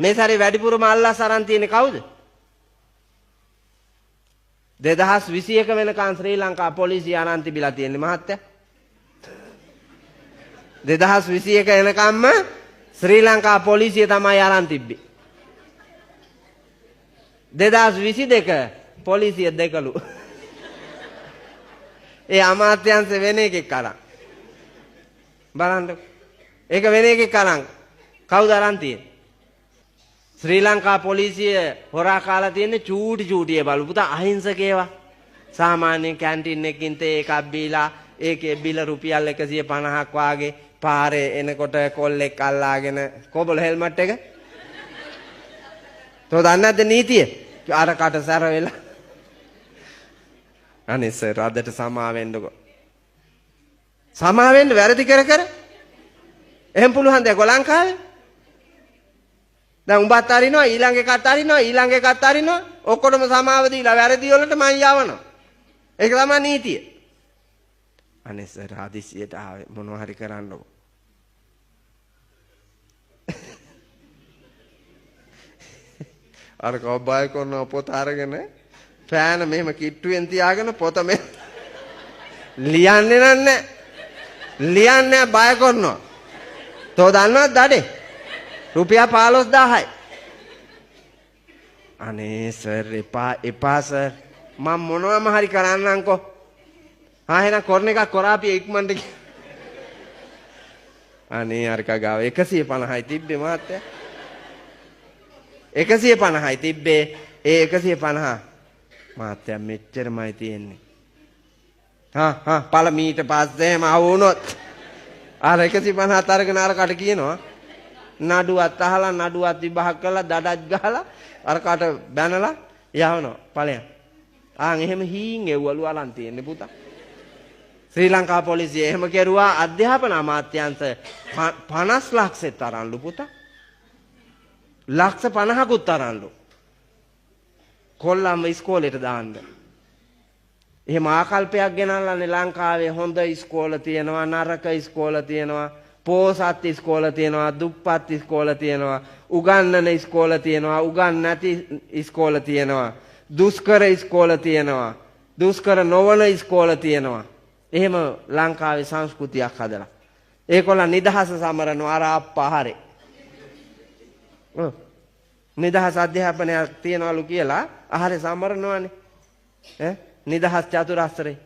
මේ සැරේ වැඩිපුරම අල්ලස් අරන් තියෙන්නේ කවුද? 2021 වෙනකන් ශ්‍රී ලංකා පොලිසිය අරන් තිබිලා තියෙන්නේ මහත්තයා. 2021 වෙනකම්ම ශ්‍රී ලංකා පොලිසිය තමයි අරන් තිබ්බේ. 2022 පොලිසිය දෙකලු. ඒ අමාත්‍යංශ වෙන එකෙක් අරන්. බලන්න. ඒක වෙන එකෙක් අරන්. කවුද අරන් තියෙන්නේ? ශ්‍රී ලංකා පොලිසිය හොරා කාලා තියෙන්නේ චූටි ඒ බලු පුතා අහිංසක ඒවා. සාමාන්‍ය කැන්ටින් එකකින් තේ එකක් බීලා ඒකේ බිල රුපියල් 150ක් වාගේ පාරේ එනකොට කොල්ලෙක් අල්ලාගෙන කොබල හෙල්මට් එක. තෝ දන්නේ නැද්ද නීතිය? අර කට සැර වෙලා. අනේ සර් අදට සමා වෙන්නකෝ. සමා වෙන්න වැරදි කර එහෙම පුළුවන් ද ගොලංකාවේ? දැන් උඹත් අරිනවා ඊළඟ එකත් අරිනවා ඔක්කොටම සමාව දීලා වැරදි වලට මං යවනවා. ඒක තමයි නීතිය. අනේ සර් හදිසියට ආවේ මොනවා හරි කරන්නකෝ. අර කවබයි කරන පොත අරගෙන පෑන මෙහෙම කිට්ටුවෙන් තියාගෙන පොත මේ ලියන්නේ නැහැ. ලියන්නේ බය කරනවා. තෝ දන්නවද දඩේ? රුපියල් 15000යි. අනේ සර් එපා සර්. මම මොනවම හරි කරන්නම්කෝ. එහෙනම් කරන එකක් කරාපි ඉක්මනට. අනේ අරක ගාව 150යි තිබ්බේ මහත්තයා. 150යි තිබ්බේ. ඒ 150 මහත්තයා මෙච්චරමයි තියෙන්නේ. පළ මීට පස්සේම ආවුනොත් අර 150 අරගෙන අරකට කියනවා නඩුවත් අහලා නඩුවත් විභාග කරලා දඩක් ගහලා අරකට බැනලා යවනවා ඵලයන්. එහෙම හීන් එව්වලු අලන් තියෙන්නේ පුතා. ශ්‍රී ලංකා පොලිසිය එහෙම කෙරුවා අධ්‍යාපන අමාත්‍යාංශ 50 ලක්ෂෙත් තරන්ලු පුතා. ලක්ෂ 50කුත් තරන්ලු. කොල්ලම්ම ඉස්කෝලේට දාන්න. එහෙම ආකල්පයක් ගෙනල්ලානේ ලංකාවේ හොඳ ඉස්කෝල තියෙනවා නරක ඉස්කෝල තියෙනවා පෝසත් ඉස්කෝල තියෙනවා දුප්පත් ඉස්කෝල තියෙනවා උගන්නන ඉස්කෝල තියෙනවා උගන් නැති ඉස්කෝල තියෙනවා දුෂ්කර ඉස්කෝල තියෙනවා දුෂ්කර නොවන ඉස්කෝල තියෙනවා. එහෙම ලංකාවේ සංස්කෘතියක් හදලා ඒකොල්ලන් නිදහස සමරනවා අර අප්පා හරේ. නිදහස් අධ්‍යාපනයක් තියනවලු කියලා ආහාරය සමරනවානේ. නිදහස් චතුරස්‍රේ